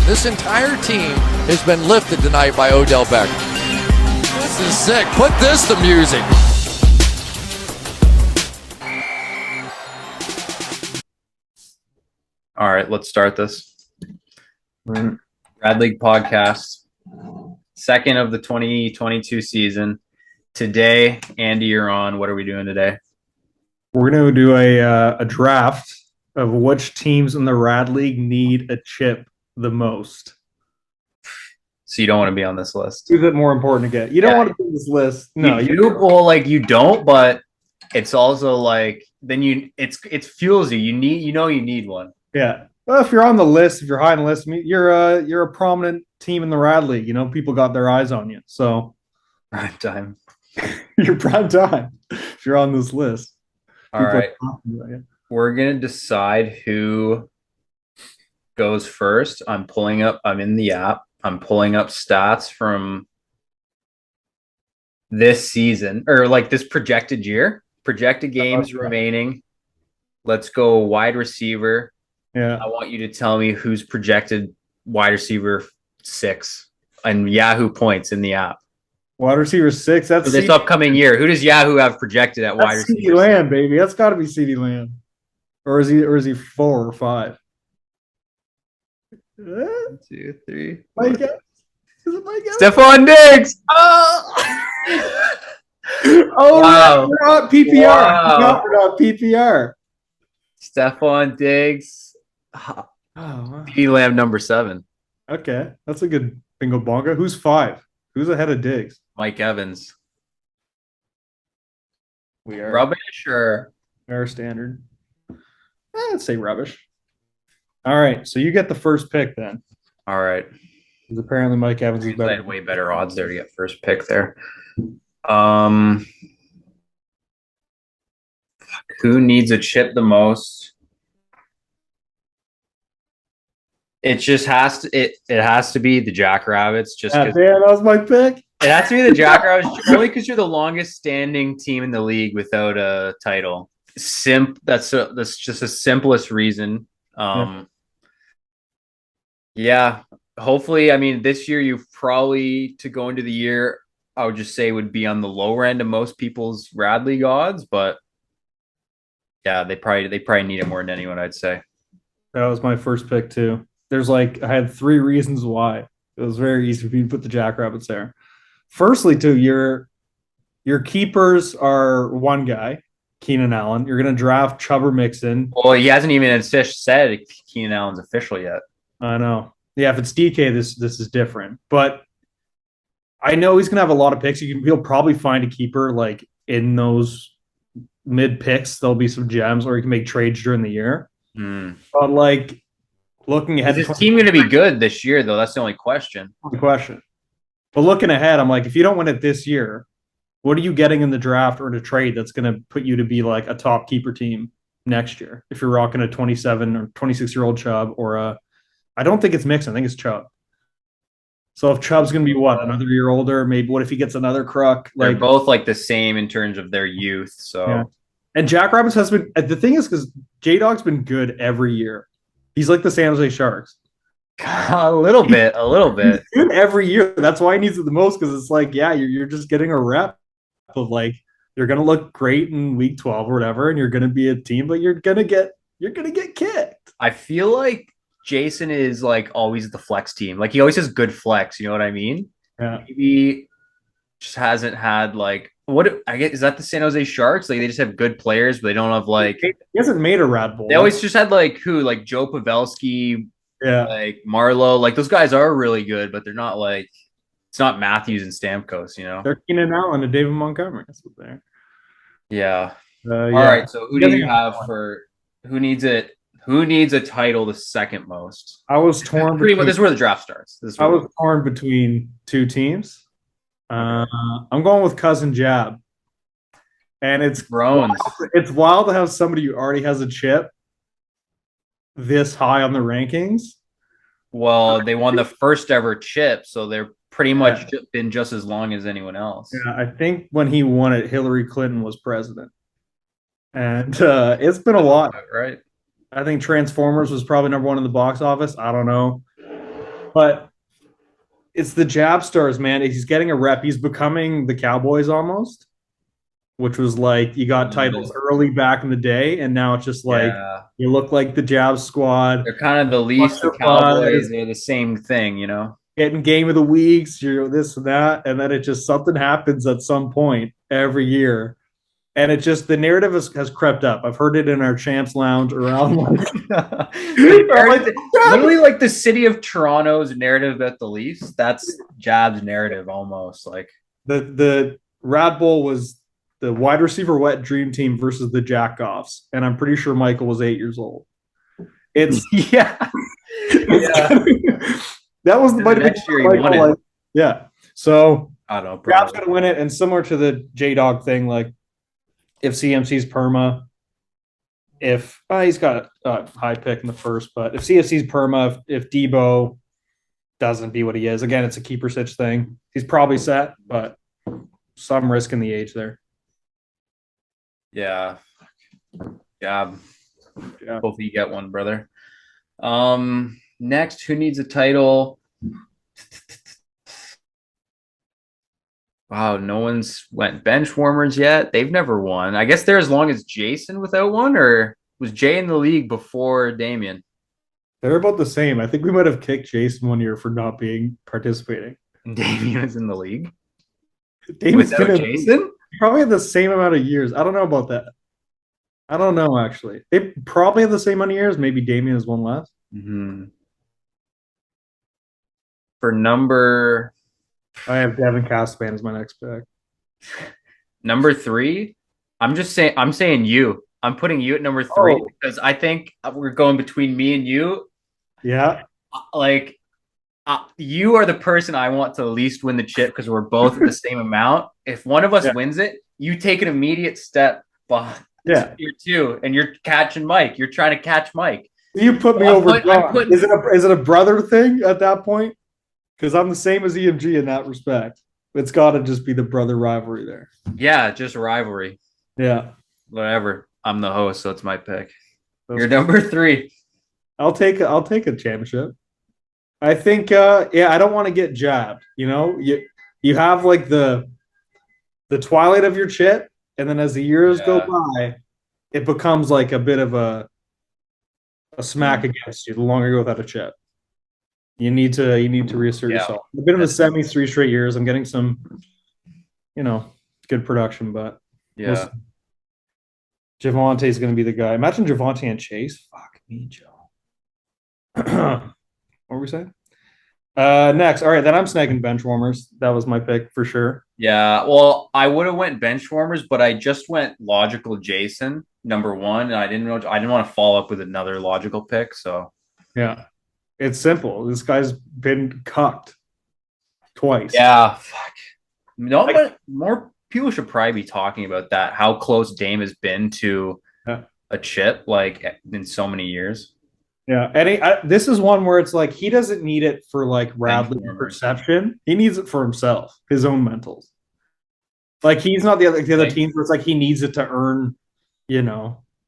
This entire team has been lifted tonight by Odell Beckham. This is sick. Put this to music. All right, let's start this. Rad League Podcast, second of the 2022 season. Today, Andy, you're on. What are we doing today? We're going to do a draft of which teams in the Rad League need a chip the most. So you don't want to be on this list. Who's it more important to get? You don't want to be on this list. No, you do. Well, like you don't, but it's also like then it fuels you. You need one. Yeah. Well, if you're on the list, if you're high on the list, I mean, you're a prominent team in the Rad League. You know, people got their eyes on you. So prime time. You're prime time if you're on this list. All right. We're gonna decide who goes first. I'm in the app. I'm pulling up stats from this season or like this projected year. Projected games remaining. Let's go wide receiver. Yeah. I want you to tell me who's projected wide receiver 6 and Yahoo points in the app. Wide receiver 6. That's for this upcoming year. Who does Yahoo have projected at wide receiver? CeeDee Lamb, baby. That's got to be CeeDee Lamb. Or is he 4 or 5? 1, 2, 3. Mike Evans. Is it Mike Evans? Stephon Diggs. Oh, wow. We're not PPR. Wow. No, we're not PPR. Stephon Diggs. Oh, wow. CeeDee Lamb number 7. Okay, that's a good bingo bongo. Who's 5? Who's ahead of Diggs? Mike Evans. We are rubbish or our standard. Let's say rubbish. All right, so you get the first pick then. All right. Because apparently Mike Evans is better. I had way better odds there to get first pick there. Who needs a chip the most? It just has to. It has to be the Jackrabbits. Just that was my pick. It has to be the Jackrabbits only because you're the longest standing team in the league without a title. That's just the simplest reason. Yeah. Hopefully, I mean, this year you probably to go into the year, I would just say would be on the lower end of most people's Rad League odds, but yeah, they probably need it more than anyone, I'd say. That was my first pick too. I had 3 reasons why. It was very easy for me to put the Jackrabbits there. Firstly, too, your keepers are one guy, Keenan Allen. You're going to draft Chubb or Mixon. Well, he hasn't even said Keenan Allen's official yet. I know. Yeah, if it's DK, this is different. But I know he's going to have a lot of picks. He'll probably find a keeper like in those mid picks. There'll be some gems, or he can make trades during the year. But like looking ahead, is his team going to be good this year though? That's the only question. But looking ahead, I'm like, if you don't win it this year, what are you getting in the draft or in a trade that's going to put you to be like a top keeper team next year? If you're rocking a 27 or 26-year-old Chubb or I don't think it's Mixon. I think it's Chubb. So if Chubb's going to be another year older, maybe what if he gets another crook? They're both like the same in terms of their youth. So, yeah. And Jackrabbits has been, the thing is, because J-Dog's been good every year. He's like the San Jose Sharks. A little bit. He's good every year. That's why he needs it the most, because it's like, yeah, you're just getting a rep of like, you're going to look great in week 12 or whatever, and you're going to be a team, but you're going to get kicked. I feel like Jason is like always the flex team. Like he always has good flex. You know what I mean? Yeah. Maybe just hasn't had like is that the San Jose Sharks? Like they just have good players, but they don't have like he hasn't made a Rad Bull. They always just had like Joe Pavelski, like Marlowe. Like those guys are really good, but they're not like it's not Matthews and Stamkos. You know, they're Keenan Allen and David Montgomery. That's what they're. Yeah. All right. So who do you have for who needs it? Who needs a title the second most? I was torn. This is where the draft starts. I was torn between 2 teams. I'm going with Cousin Jab. And it's wild to have somebody who already has a chip this high on the rankings. Well, they won the first ever chip, so they're pretty much been just as long as anyone else. Yeah, I think when he won it, Hillary Clinton was president. And it's been a lot. Right. I think Transformers was probably number 1 in the box office. I don't know. But it's the Jab Stars, man. He's getting a rep. He's becoming the Cowboys almost, which was like you got titles early back in the day, and now it's just like Yeah. you look like the Jab Squad. They're kind of the Leafs, the Bunch of buzz, Cowboys. They're the same thing, you know? getting game of the weeks, you're this and that, and then it just something happens at some point every year. And it just the narrative has crept up. I've heard it in our champs lounge around like, Literally like the city of Toronto's narrative about the Leafs. That's Jab's narrative almost. Like the Rad Bowl was the wide receiver wet dream team versus the Jackoffs, and I'm pretty sure Michael was 8 years old. It's yeah. That was the next year he won it. Like, yeah. So I don't know. Jab's gonna win it, and similar to the J Dog thing, like if CMC's perma, if he's got a high pick in the first, but if CFC's perma, if Debo doesn't be what he is, again, it's a keeper stitch thing. He's probably set, but some risk in the age there. Yeah. Yeah. Hopefully you get one, brother. Next, who needs a title? Wow, no one's went bench warmers yet. They've never won. I guess they're as long as Jason without one, or was Jay in the league before Damien? They're about the same. I think we might have kicked Jason one year for not being participating. And Damien was in the league Damien's without Jason? Probably had the same amount of years. I don't know about that. I don't know, actually. They probably have the same amount of years. Maybe Damien has one less. Mm-hmm. For number... I have Devin Caspan as my next pick. Number 3, I'm saying you. I'm putting you at number 3 because I think we're going between me and you. Yeah. Like, you are the person I want to least win the chip because we're both at the same amount. If one of us wins it, you take an immediate step behind tier 2, and you're catching Mike. You're trying to catch Mike. You put me over. Is it a brother thing at that point? Because I'm the same as EMG in that respect. It's got to just be the brother rivalry there. Yeah, just rivalry. Yeah. Whatever. I'm the host, so it's my pick. You're number 3. I'll take a championship. I think I don't want to get jabbed. You know, you have like the twilight of your chip, and then as the years go by, it becomes like a bit of a smack against you the longer you go without a chip. You need to reassert yourself. I've been in the semis 3 straight years. I'm getting some, good production, but Javante is going to be the guy. Imagine Javante and Chase. Fuck me, Joe. What were we saying? Next, all right. Then I'm snagging bench warmers. That was my pick for sure. Yeah, well, I would have went bench warmers, but I just went logical Jason number 1, and I didn't want to follow up with another logical pick. So yeah. It's simple. This guy's been cucked twice. Yeah, fuck. But more people should probably be talking about that. How close Dame has been to a chip, like in so many years. Yeah, and this is one where it's like he doesn't need it for like Rad League perception. He needs it for himself, his own mentals. Like he's not the other teams where it's like he needs it to earn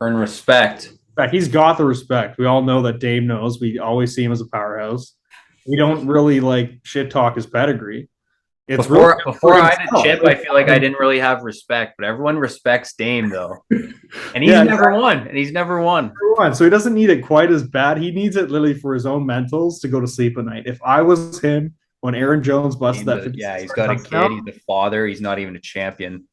respect. He's got the respect. We all know that Dame knows. We always see him as a powerhouse. We don't really like shit talk his pedigree. It's before I had a chip, I feel like I didn't really have respect, but everyone respects Dame though, and he's never won. And he's never won. So he doesn't need it quite as bad. He needs it literally for his own mentals to go to sleep at night. If I was him when Aaron Jones busted that, he's got a kid. He's a father. He's not even a champion.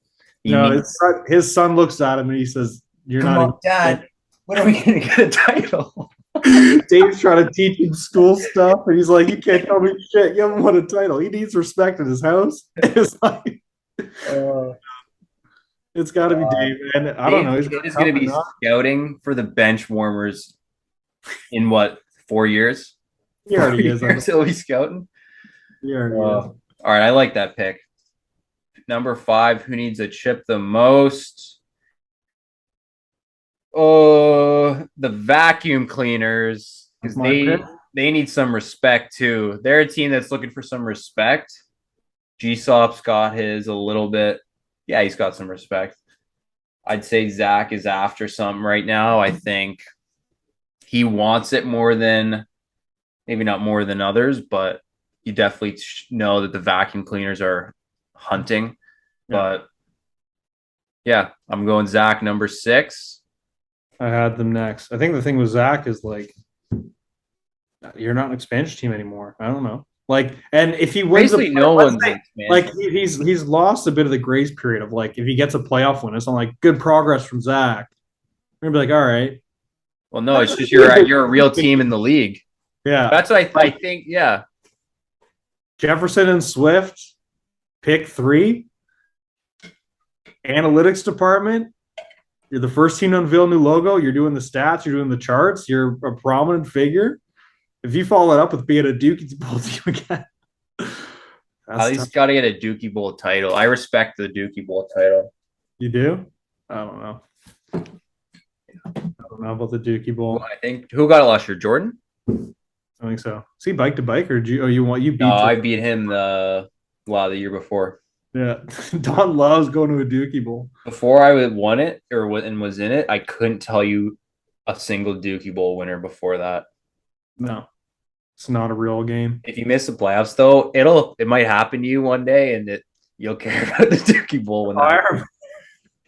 His son looks at him and he says, "You're not, Dad. When are we going to get a title?" Dave's trying to teach him school stuff, and he's like, "You can't tell me shit. You haven't won a title." He needs respect in his house. It's like, it's got to be Dave. And I don't know. He's going to be scouting for the bench warmers in 4 years? He already is. He'll be scouting. He already is. All right, I like that pick. Number 5, who needs a chip the most? Oh, the vacuum cleaners, because they need some respect too. They're a team that's looking for some respect. G-Sop's got his a little bit. Yeah, he's got some respect. I'd say Zach is after something right now. I think he wants it more than Maybe not more than others, but you definitely know that the vacuum cleaners are hunting. Yeah. But yeah, I'm going Zach number 6. I had them next. I think the thing with Zach is like you're not an expansion team anymore. I don't know. Like, and if he wins, Basically, no one's an like expansion. he's lost a bit of the grace period of like if he gets a playoff win, it's not like good progress from Zach. We're gonna be like, all right, Well, no, it's just you're a real team in the league. yeah. That's what I think. Yeah, Jefferson and Swift, pick 3, analytics department. You're the first team to unveil a new logo. You're doing the stats. You're doing the charts. You're a prominent figure. If you follow it up with being a Dookie Bowl team again, at least got to get a Dookie Bowl title. I respect the Dookie Bowl title. You do? I don't know. I don't know about the Dookie Bowl. Well, I think who got it last year? Jordan? I think so. Is he bike to bike or you beat? No, I beat him the year before. Yeah, Don loves going to a Dookie Bowl. Before I won it and was in it, I couldn't tell you a single Dookie Bowl winner before that. No, it's not a real game. If you miss the playoffs, though, it might happen to you one day, and you'll care about the Dookie Bowl when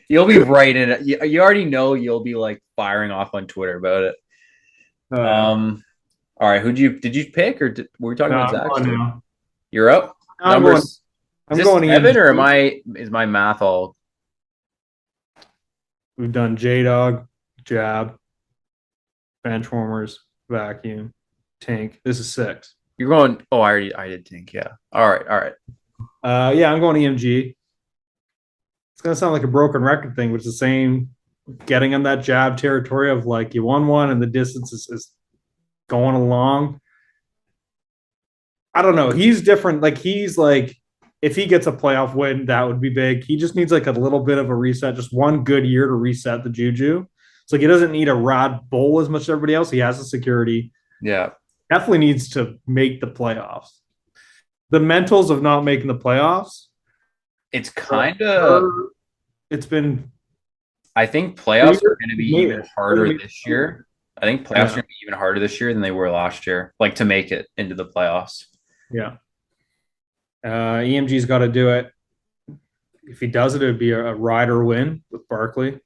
you'll be right in it. You already know you'll be like firing off on Twitter about it. All right, did you pick or were we talking about Zach? You're up. I'm going 7 or is my math all? We've done J-Dog, Jab, Benchwarmers, Vacuum, Tank. This is 6. You're going. Oh, I did think. Yeah. All right. Yeah, I'm going EMG. It's gonna sound like a broken record thing, which is the same. Getting in that jab territory of like you won one and the distance is going along. I don't know. He's different. Like he's like if he gets a playoff win, that would be big. He just needs like a little bit of a reset, just one good year to reset the juju. It's like he doesn't need a Rad Bowl as much as everybody else. He has the security. Yeah. Definitely needs to make the playoffs. The mentals of not making the playoffs. It's kind of. It's been. I think playoffs are going to be even harder this year. I think playoffs are going to be even harder this year than they were last year. Like to make it into the playoffs. Yeah. EMG's got to do it. If he does it, it would be a rider win with Barkley.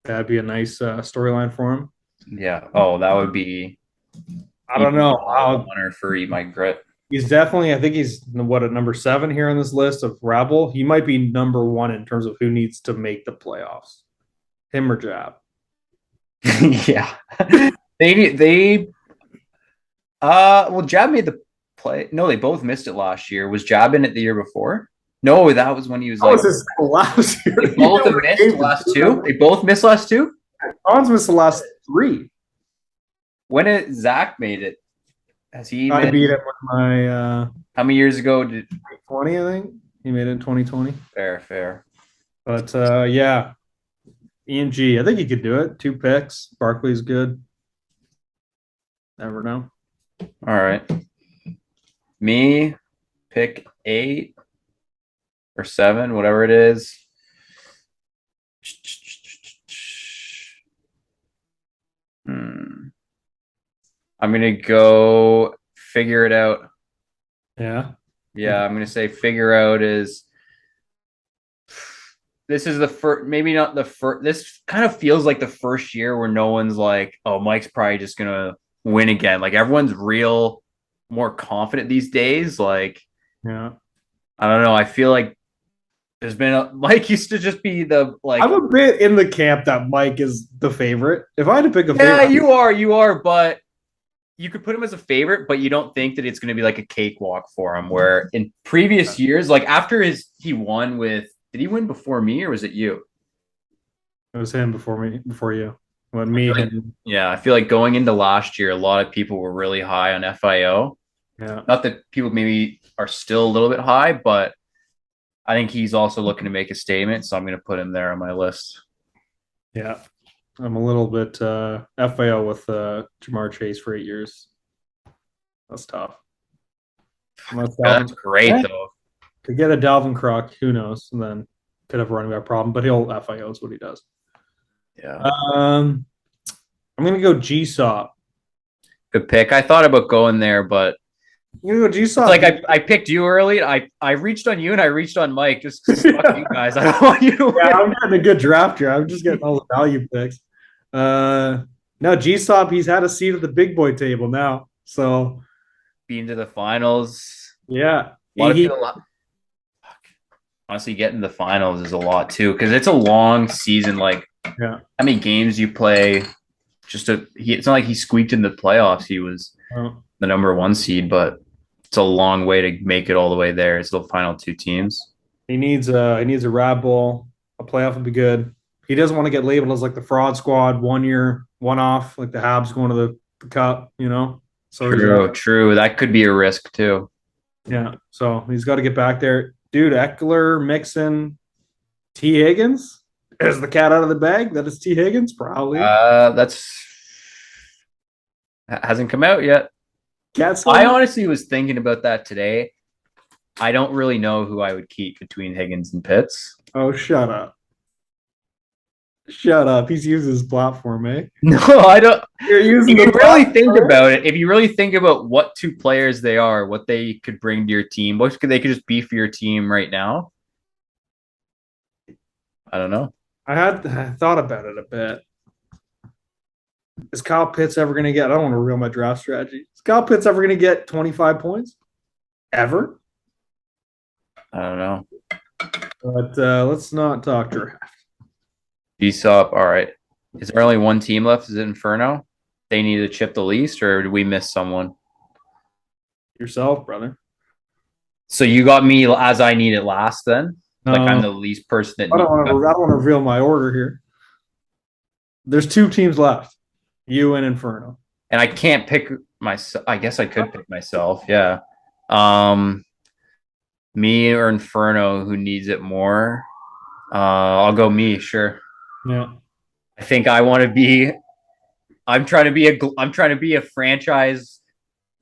That'd be a nice storyline for him. Yeah. Oh, that would be. I don't know. Honor for Mike Grit. He's definitely. I think he's at number 7 here on this list of Rabble. He might be number 1 in terms of who needs to make the playoffs. Him or Jab. Yeah. They. Well, Jab made the play. No, they both missed it last year. Was Jab in it the year before? No, that was when he was like. Last year. They both have missed the last 2. They both missed last 2. Don's missed the last 3. When did Zach made it? Has he? I beat it with my. How many years ago did? 20, I think he made it in 2020. Fair. But yeah, EMG. I think he could do it. 2 picks. Barkley's good. Never know. All right. Me, pick 8 or 7, whatever it is. I'm going to go figure it out. Yeah. Yeah, I'm going to say figure out is this is the first, maybe not the first. This kind of feels like the first year where no one's like, oh, Mike's probably just going to win again. Like everyone's more confident these days. Like, yeah. I don't know. I feel like there's been Mike used to just be the like. I'm a bit in the camp that Mike is the favorite. If I had to pick a favorite. Yeah, you are, but you could put him as a favorite, but you don't think that it's going to be like a cakewalk for him. Where in previous years, like after he won with, did he win before me or was it you? It was him before you. When me and I feel like going into last year, a lot of people were really high on FIO. Yeah, not that people maybe are still a little bit high, but I think he's also looking to make a statement, so I'm going to put him there on my list. Yeah. I'm a little bit FIO with Jamar Chase for 8 years. That's tough. That's great, though. Could get a Dalvin Croc, who knows? And then could have a running back problem, but he'll FIO is what he does. Yeah. I'm going to go GSOP. Good pick. I thought about going there, but You know, it's like I picked you early. I reached on you and I reached on Mike. Just fuck you guys. I don't want you to win. Yeah, I'm getting a good draft here. I'm just getting all the value picks. No, G-Stop, he's had a seat at the big boy table now. So Being to the finals. yeah, A lot of people. Honestly, getting the finals is a lot too because it's a long season. Like, yeah. how many games you play? It's not like he squeaked in the playoffs. He was the number 1 seed, but it's a long way to make it all the way there. It's the final 2 teams. He needs a Rad Bowl. A playoff would be good. He doesn't want to get labeled as like the fraud squad, 1 year, one off, like the Habs going to the cup, you know. So True. That could be a risk too. Yeah. So he's got to get back there. Dude, Eckler, Mixon, T. Higgins. Is the cat out of the bag? That is T. Higgins, probably. Hasn't come out yet. I honestly was thinking about that today. I don't really know who I would keep between Higgins and Pitts. Oh, shut up. Shut up. He's using his platform, eh? No, I don't. You're using If you really think about it, if you really think about what 2 players they are, what they could bring to your team, what could they just be for your team right now? I don't know. I thought about it a bit. Is Kyle Pitts ever going to get? I don't want to reveal my draft strategy. Is Kyle Pitts ever going to get 25 points? Ever? I don't know. But let's not talk draft. G-Stop, all right. Is there only 1 team left? Is it Inferno? They need to chip the least, or did we miss someone? Yourself, brother. So you got me as I need it last then? Like I'm the least person that I don't want to reveal my order here. There's 2 teams left. You and Inferno. And I can't pick myself. I guess I could pick myself, yeah. Me or Inferno, who needs it more? I'll go me, sure. Yeah. I think I want to be. I'm trying to be a franchise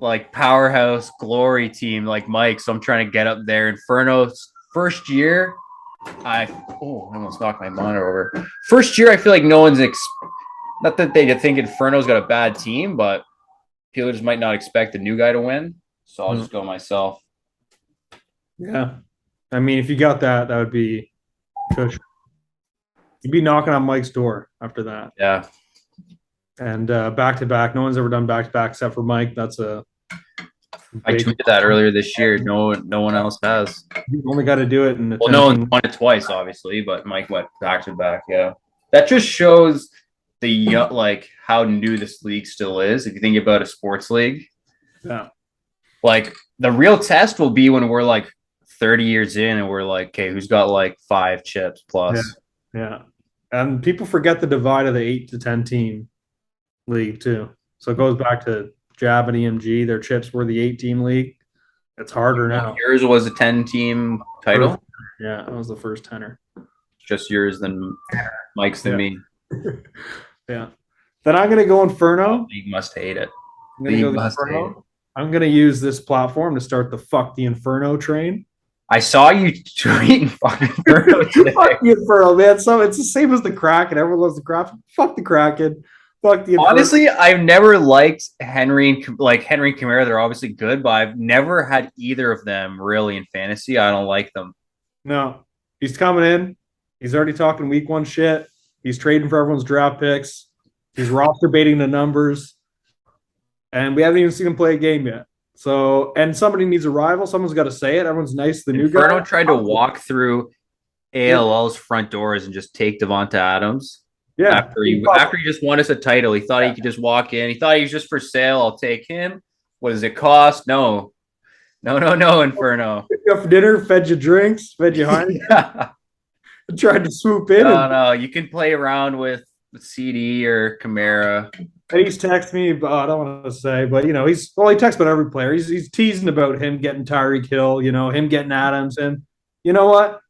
like powerhouse glory team like Mike. So I'm trying to get up there. Inferno's first year. I almost knocked my monitor over. First year, I feel like no one's not that they think Inferno's got a bad team, but people just might not expect the new guy to win. So I'll just go myself. Yeah. I mean, if you got that, that would be cushion. You'd be knocking on Mike's door after that. Yeah. And back to back. No one's ever done back to back except for Mike. That's a. I tweeted that earlier this year. No one else has. You only got to do it. No one won it twice, obviously, but Mike went back to back. Yeah. That just shows like how new this league still is. If you think about a sports league. Yeah. Like the real test will be when we're like 30 years in and we're like, okay, who's got like 5 chips plus? Yeah. And people forget the divide of the 8 to 10 team league too. So it goes back to Jab and EMG. Their chips were the 8-team league. It's harder now. Yours was a 10-team title? Yeah, that was the first tenner. Just yours than Mike's than me. Yeah. Then I'm going to go Inferno. League must hate it. I'm going to go Inferno. I'm going to use this platform to start the Fuck the Inferno train. I saw you tweeting fucking Inferno today. Fuck the Inferno, man. So it's the same as the Kraken. Everyone loves the Kraken. Fuck the Kraken. Fuck the Inferno. Honestly, I've never liked Henry and Kamara. They're obviously good, but I've never had either of them really in fantasy. I don't like them. No. He's coming in. He's already talking week 1 shit. He's trading for everyone's draft picks. He's roster baiting the numbers. And we haven't even seen him play a game yet. So, and somebody needs a rival. Someone's got to say it. Everyone's nice to the new guy. Inferno tried to walk through ALL's front doors and just take Devonta Adams. Yeah. After he just won us a title, he thought he could just walk in. He thought he was just for sale. I'll take him. What does it cost? No, Inferno. Picked you up for dinner, fed you drinks, fed you honey. Yeah. Tried to swoop in. No. You can play around with CD or Kamara. And he's texted me, but I don't want to say, but he texts about every player. He's teasing about him getting Tyreek Hill, him getting Adams. And you know what?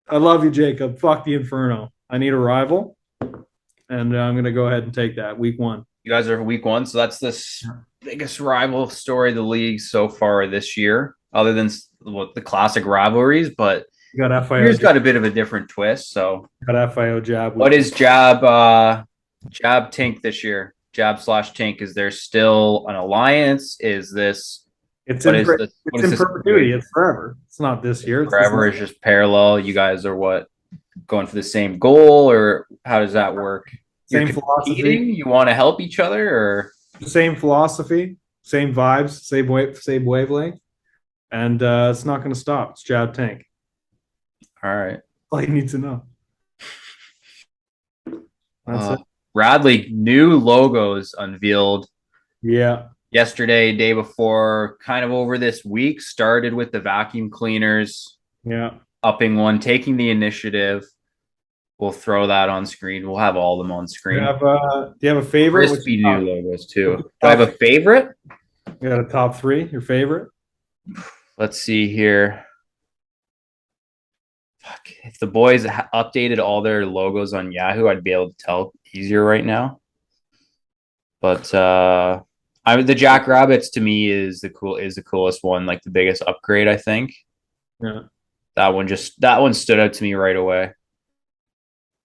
I love you, Jacob. Fuck the Inferno. I need a rival. And I'm going to go ahead and take that week 1. You guys are week 1, so that's the biggest rival story of the league so far this year, other than the classic rivalries. But you got FIO. Here's got a bit of a different twist. So got FIO Jab. What is Jab Tink this year? Jab/Tank? Is there still an alliance? Is this It's what in, is per- this? What it's is in this perpetuity. situation? It's forever. It's not this year. It's Forever is just parallel. You guys are what, going for the same goal, or how does that work? You're same philosophy. competing. You want to help each other, or Same philosophy, same vibes, same wavelength, and it's not going to stop. It's Jab Tank. all right? All you need to know. That's it. Rad League new logos unveiled Yeah. yesterday, day before, kind of over this week. Started with the vacuum cleaners, Yeah. upping one, taking the initiative. We'll throw that on screen. We'll have all of them on Do screen. you have a favorite? Crispy new logos too. what's Do I have a favorite? You got a top three? Your favorite? Let's see here. Fuck. If the boys updated all their logos on Yahoo, I'd be able to tell easier right now. But the Jackrabbits to me is the coolest one, like the biggest upgrade, I think. Yeah. That one stood out to me right away.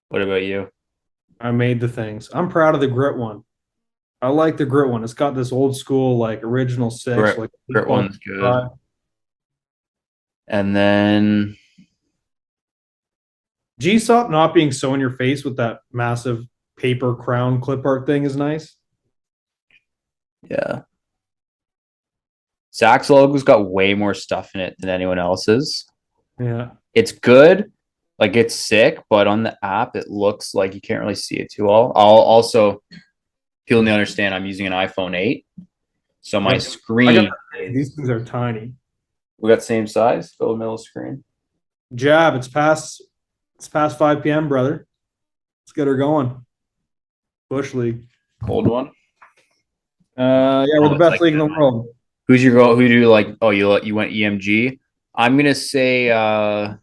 What about you? I made the things. I'm proud of the grit one. I like the grit one. It's got this old school, like original six. Grit one's good. And then G-Stop not being so in your face with that massive paper crown clip art thing is nice. yeah. Zach's logo's got way more stuff in it than anyone else's. Yeah. It's good. Like, it's sick, but on the app, it looks like you can't really see it too well. I'll also, people need to understand I'm using an iPhone 8. So my screen. These things are tiny. We got same size, fill the middle screen. Jab, it's past 5 p.m., brother. Let's get her going. Bush League. Cold one. Yeah, we're the best league in the world. Who's your goal? Who do you like? Oh, you went EMG. I'm gonna say And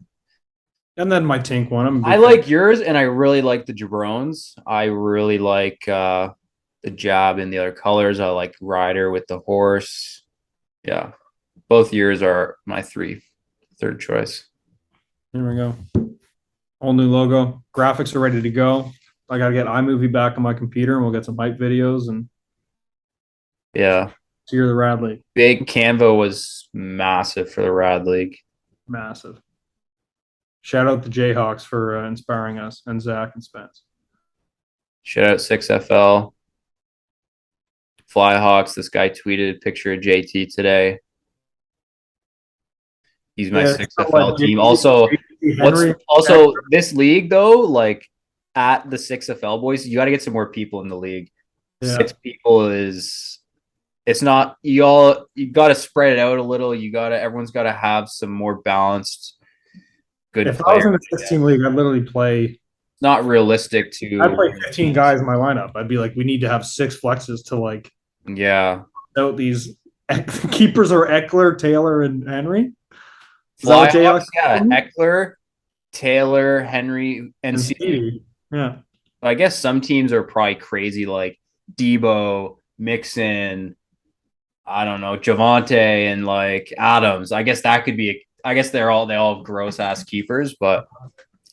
then my Tink one. I like yours, and I really like the Jabrones. I really like the Jab in the other colors. I like Rider with the horse. Yeah. Both yours are my third choice. Here we go. Whole new logo. Graphics are ready to go. I got to get iMovie back on my computer, and we'll get some hype videos. And yeah, so you're the Rad League. Big Canva was massive for the Rad League. Massive. Shout out the Jayhawks for inspiring us, and Zach and Spence. Shout out 6FL. Flyhawks. This guy tweeted a picture of JT today. He's my 6FL team. Also, this league though, like at the 6FL boys, you got to get some more people in the league. Yeah. 6 people it's not you got to spread it out a little. Everyone's got to have some more balanced. Good. If I was in a 6-team league, I'd literally play. It's not realistic to. I'd play 15 guys in my lineup. I'd be like, we need to have 6 flexes to like. Yeah. Out these keepers are Eckler, Taylor, and Henry. Flyhawks, yeah, Eckler, Taylor, Henry, and CD. Yeah. I guess some teams are probably crazy, like Debo, Mixon, I don't know, Javante, and like Adams. I guess that could be. I guess they all have gross ass keepers, but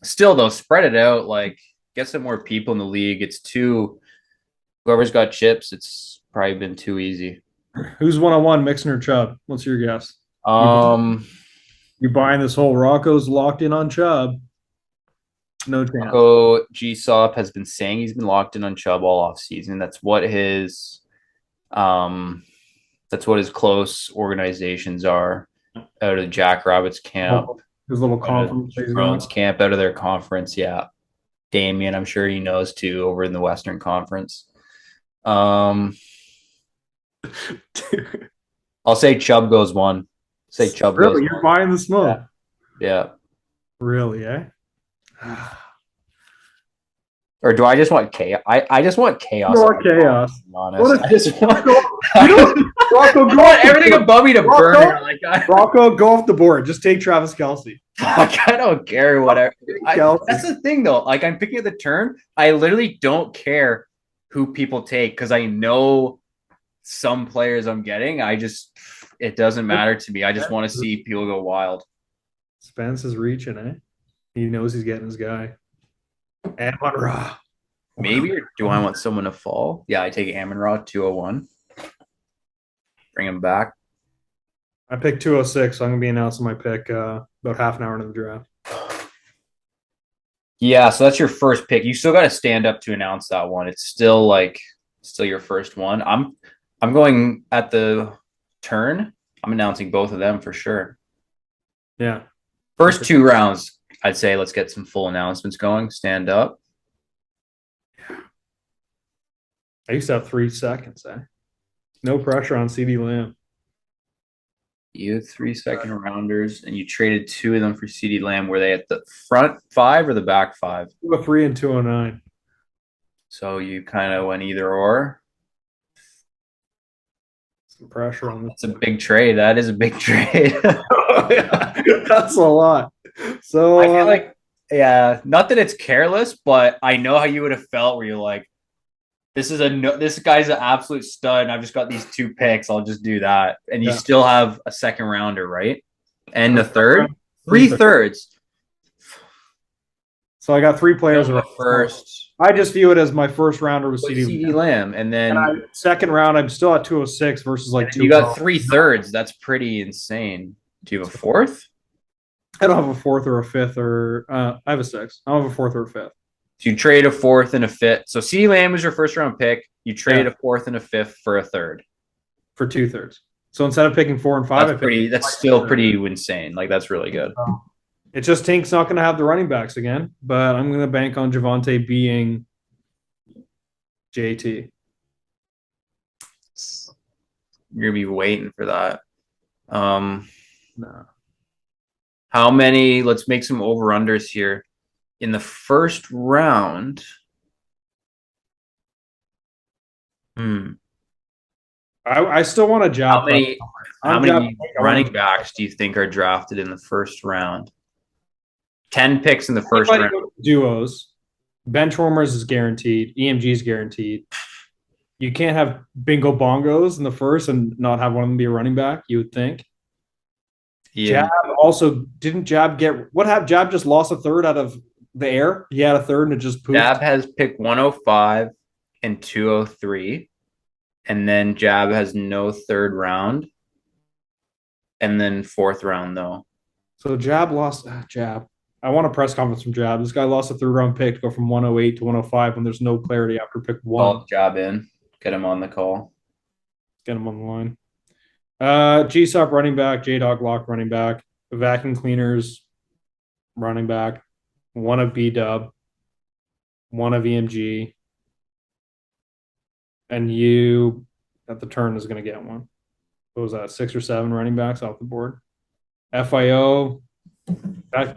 still, though, spread it out. Like, get some more people in the league. It's too. Whoever's got chips, it's probably been too easy. Who's 1-on-1, Mixon or Chubb? What's your guess? You buying this whole Rocco's locked in on Chubb? No chance. Rocco G-Sop has been saying he's been locked in on Chubb all off season. That's what his close organizations are out of Jackrabbits camp. His little conference. Drones camp out of their conference. Yeah. Damien, I'm sure he knows too, over in the Western Conference. I'll say Chubb goes 1. Say Chubb goes 1. You're buying the smoke. Yeah. Really, eh? Or do I just want chaos? I just want chaos. You want chaos. Honest. I just want Rocco, go on everything above me to burn. Rocco, go off the board. Just take Travis Kelce. Fuck, I don't care. Whatever. That's the thing, though. Like, I'm picking at the turn. I literally don't care who people take because I know some players I'm getting. It doesn't matter to me. I just want to see people go wild. Spence is reaching, eh? He knows he's getting his guy. And Monroe. Maybe, or do I want someone to fall? Yeah, I take Amon-Ra 201. Bring him back. I picked 206, so I'm gonna be announcing my pick about half an hour into the draft. Yeah, so that's your first pick. You still got to stand up to announce that one. It's still your first one. I'm going at the turn. I'm announcing both of them for sure. Yeah. First 2 rounds, I'd say let's get some full announcements going. Stand up. I used to have 3 seconds, No pressure on CD Lamb. You had 3 second rounders, and you traded 2 of them for CD Lamb. Were they at the front 5 or the back 5? 203 and 209. So you kind of went either or. Some pressure on this. That's a big trade. That is a big trade. That's a lot. So I feel like, yeah, not that it's careless, but I know how you would have felt where you're like, this guy's an absolute stud, and I've just got these 2 picks. I'll just do that. And you still have a second rounder, right? And a third? 3 thirds. So I got 3 players around first. I just view it as my first rounder was CD Lamb. And then second round, I'm still at 206 versus like 2. You got 3 thirds. That's pretty insane. Do you have a 4th? I don't have a 4th or a 5th or I have a 6th. I don't have a 4th or a 5th. So you trade a 4th and a 5th. So CD Lamb was your first round pick. You trade a 4th and a 5th for a 3rd. For 2 thirds. So instead of picking 4 and 5, that's still pretty insane. Like, that's really good. It's just Tink's not going to have the running backs again, but I'm going to bank on Javonte being JT. You're going to be waiting for that. No. How many? Let's make some over-unders here. In the first round, I still want a job. How many running backs do you think are drafted in the first round? 10 picks in the first round. Duos. Bench warmers is guaranteed. EMG is guaranteed. You can't have bingo bongos in the first and not have one of them be a running back, you would think. Yeah. Jab also didn't Jab get what happened? Jab just lost a third out of the air. He had a third and it just pooped. Jab has picked 105 and 203. And then Jab has no 3rd round. And then 4th round, though. So Jab lost. Jab. I want a press conference from Jab. This guy lost a 3rd round pick to go from 108 to 105 when there's no clarity after pick 1. Call Jab in. Get him on the call. Get him on the line. G-Sop running back. J-Dog Lock running back. Vacuum Cleaners running back. 1 of B-Dub. 1 of EMG. And you at the turn is going to get one. What was that? 6 or 7 running backs off the board. FIO.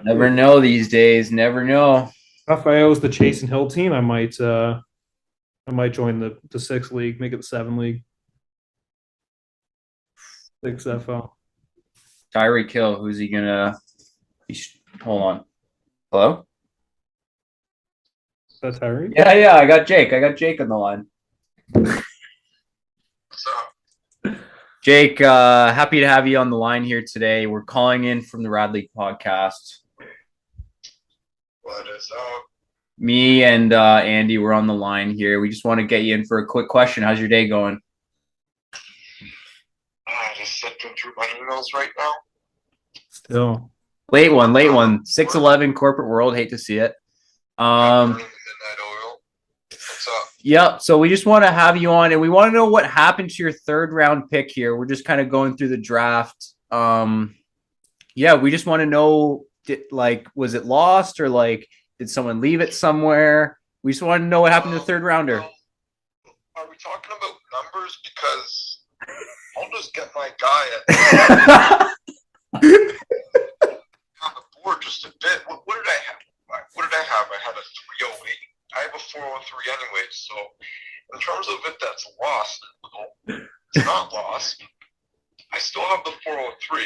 Never know these days. Never know. FIO is the Chase and Hill team. I might join the 6 league, make it the 7 league. 6 FL. Tyreek Hill. Who's he gonna? Hold on. Hello. Is that Tyreek? Yeah. I got Jake on the line. What's up? Jake, happy to have you on the line here today. We're calling in from the Rad League Podcast. What is up? Me and Andy, we're on the line here. We just want to get you in for a quick question. How's your day going? Just sifting through my emails right now. Still. Late one. 6-11 corporate world. Hate to see it. Midnight oil. What's up? Yep. So we just want to have you on, and we want to know what happened to your 3rd round pick here. We're just kind of going through the draft. We just want to know, was it lost or did someone leave it somewhere? We just want to know what happened to the 3rd rounder. Are we talking about numbers? Because I'll just get my guy at on the board just a bit. What did I have? I had a 308. I have a 403 anyway, so in terms of it that's lost, it's not lost. I still have the 403,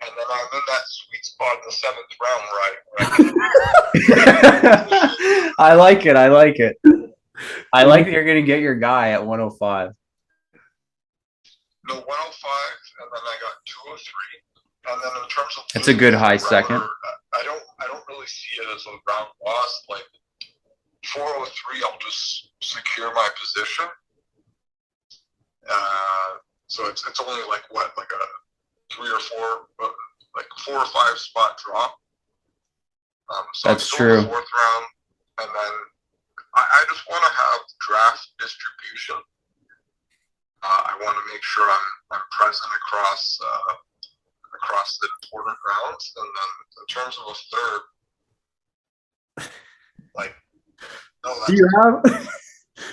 and then I'm in that sweet spot in the 7th round where I like it. I like that you're going to get your guy at 105. No, 105, and then I got 203, and then in terms of it's a good high second. I don't really see it as a round loss. 403, I'll just secure my position. So it's only like a 3 or 4, like 4 or 5 spot drop. So That's I'm still true. in the 4th round, and then I just want to have draft distribution. I want to make sure I'm present across the important rounds, and then in terms of a third, like, no, that's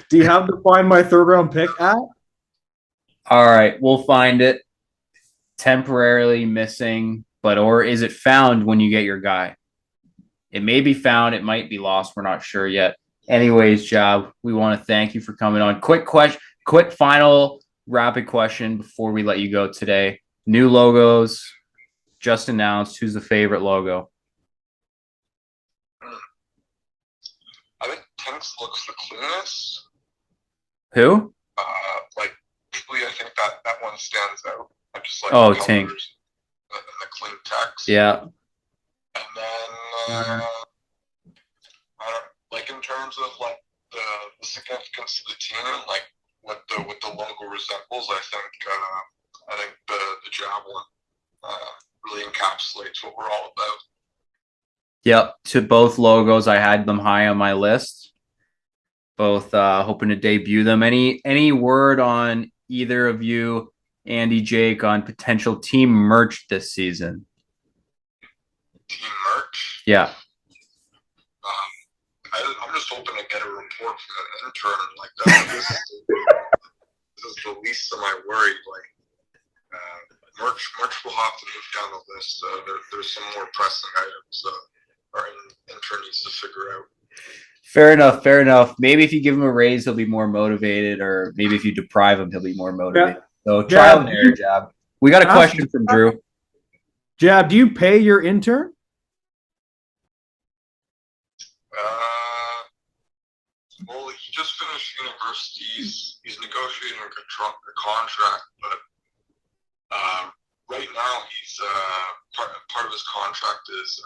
Do you have to find my 3rd round pick at? All right, we'll find it. Temporarily missing, or is it found when you get your guy? It may be found, it might be lost. We're not sure yet. Anyways, Job, we want to thank you for coming on. Quick final rapid question before we let you go today. New logos just announced. Who's the favorite logo? I think Tinks looks the cleanest. Who? Like, I think that one stands out. I just like Oh, the colors Tink. and the clean text. Yeah. And then I don't like, in terms of like the significance of the team, like what the logo resembles. I think the Jab one really encapsulates what we're all about. Yep. To both logos, I had them high on my list. Both hoping to debut them. Any word on either of you, Andy, Jake, on potential team merch this season? Team merch. Yeah. I'm just hoping to get a report from an intern like that. This is the least of my worry. Like, merch will have to move down the list. There's some more pressing items our intern needs to figure out. Fair enough. Maybe if you give him a raise, he'll be more motivated, or maybe if you deprive him, he'll be more motivated. So trial and error, Jab. We got a question from Drew. Jab, do you pay your intern? Well, he just finished university. He's negotiating a contract, but right now he's part of his contract is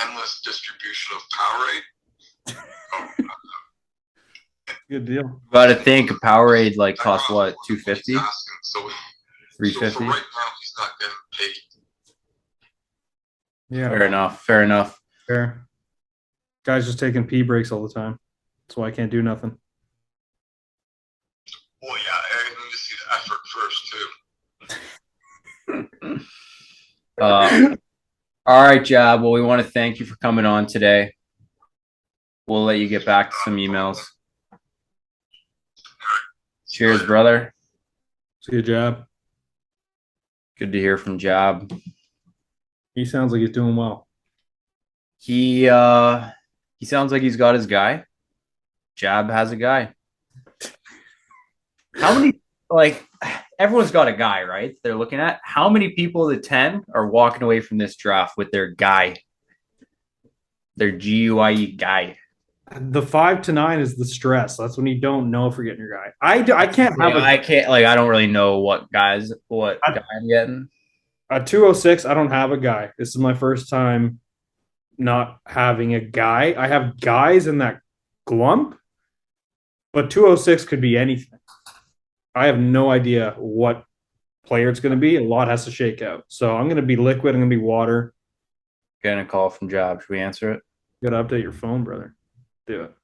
endless distribution of Powerade. Good deal. But I think a Powerade costs what, $250? So $350? for right now, he's not getting paid. Yeah. Fair enough. Fair. Guys just taking pee breaks all the time. That's why I can't do nothing. Well, yeah, I need to see the effort first, too. All right, Jab. Well, we want to thank you for coming on today. We'll let you get back to some emails. Cheers, brother. See you, Jab. Good to hear from Jab. He sounds like he's doing well. He sounds like he's got his guy. Jab has a guy. How many, everyone's got a guy, right? They're looking at how many people of the 10 are walking away from this draft with their guy, their GUIE guy. The 5 to 9 is the stress. That's when you don't know if you're getting your guy. I can't have I don't really know what guy I'm getting. A 206, I don't have a guy. This is my first time not having a guy. I have guys in that glump, but 206 could be anything. I have no idea what player it's going to be. A lot has to shake out. So I'm going to be liquid. I'm going to be water. Getting a call from Job. Should we answer it? You got to update your phone, brother. Do it.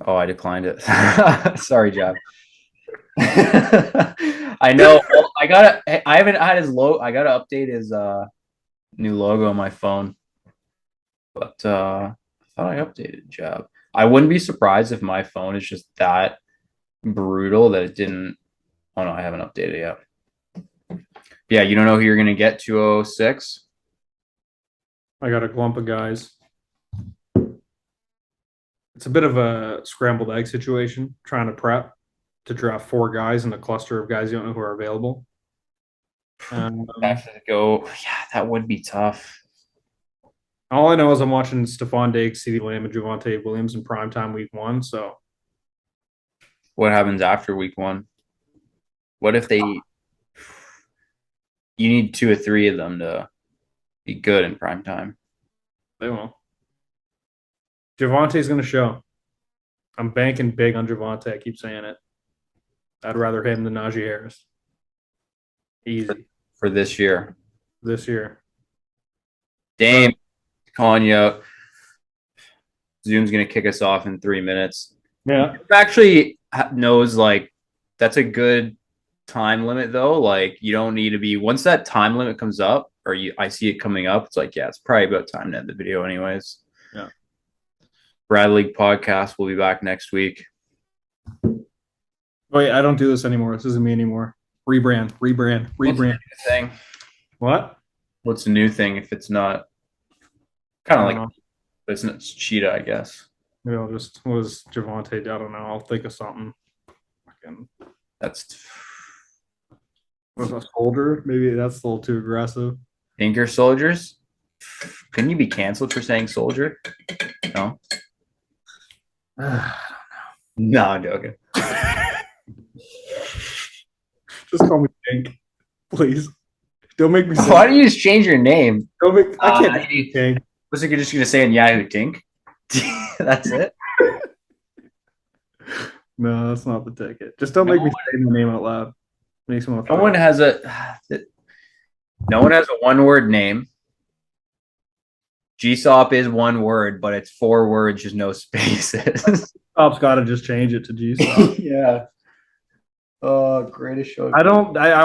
Oh, I declined it. Sorry, Job. I know. I haven't had his logo. I gotta update his new logo on my phone. But I thought I updated Job. I wouldn't be surprised if my phone is just that brutal that it didn't. Oh no, I haven't updated yet. Yeah, you don't know who you're gonna get 206. I got a glump of guys. It's a bit of a scrambled egg situation, trying to prep to draft 4 guys in a cluster of guys you don't know who are available. Have to go. Yeah, that would be tough. All I know is I'm watching Stephon Diggs, CeeDee Lamb, and Javonte Williams in primetime week 1. So, what happens after week 1? What if you need 2 or 3 of them to be good in prime time? they won't. Javante's going to show. I'm banking big on Javante. I keep saying it. I'd rather him than Najee Harris. Easy for this year. this year. Dame, calling you out. Zoom's going to kick us off in 3 minutes. Yeah. Actually knows like that's a good time limit though. Like you don't need to be once that time limit comes up or I see it coming up. It's like, yeah, it's probably about time to end the video anyways. Yeah. Rad League Podcast. We'll be back next week. Wait, I don't do this anymore. This isn't me anymore. Rebrand. What's the new thing? What? What's the new thing if it's not kind of I like don't know. business cheetah, I guess. Maybe I'll just was Javante. I don't know. I'll think of something. Fucking That's was a soldier. Maybe that's a little too aggressive. Tinker Soldiers. Couldn't you be canceled for saying soldier? No. No, I'm joking. Just call me Tank, please. Don't make me say Why do you just change your name? Don't make, I can't be Tank. Was it just gonna say in Yahoo Tink? That's it. No, that's not the ticket. Just don't make me say my name out loud. Makes me want to No one has a one-word name. GSOP is one word, but it's 4 words, just no spaces. Pop's got to just change it to G. Yeah. Oh, greatest show. I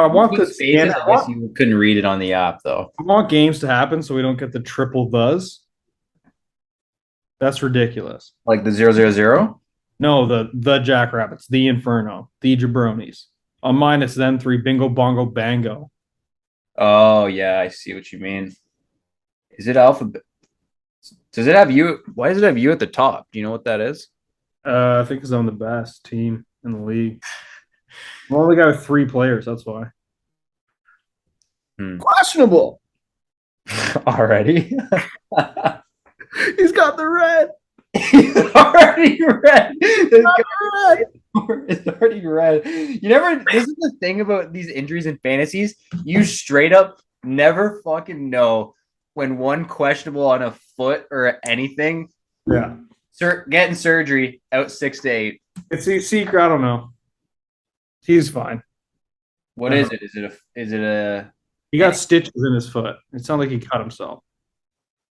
want With this. spaces, I guess you couldn't read it on the app though. I want games to happen so we don't get the triple buzz. That's ridiculous. Like the 000? No, the Jackrabbits, the Inferno, the Jabronis. On mine, it's them 3 bingo bongo bango. Oh yeah, I see what you mean. Is it alphabet? Does it have you? Why does it have you at the top? Do you know what that is? I think because I'm the best team in the league. I'm only got 3 players. That's why. Questionable. Already? He's got the red. Already red. It's already red. You never. This is the thing about these injuries in fantasies. You straight up never fucking know when one questionable on a foot or anything. Yeah. Getting surgery out 6 to 8. It's a secret. I don't know. He's fine. What is it? Is it a? He got stitches in his foot. It sounds like he cut himself.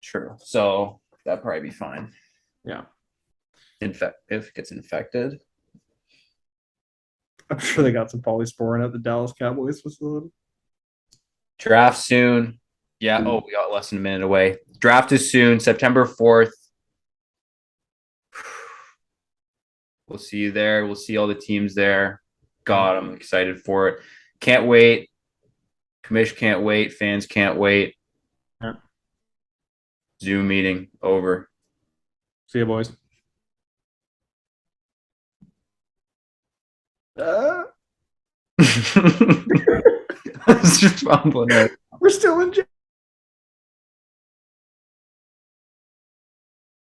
True. So that'd probably be fine. Yeah. If it gets infected. I'm sure they got some polysporin at the Dallas Cowboys facility. Draft soon. Yeah. Oh, we got less than a minute away. Draft is soon, September 4th. We'll see you there. We'll see all the teams there. God, I'm excited for it. Can't wait. Commish can't wait. Fans can't wait. Yeah. Zoom meeting over. See you, boys. I was just fumbling it. We're still in jail.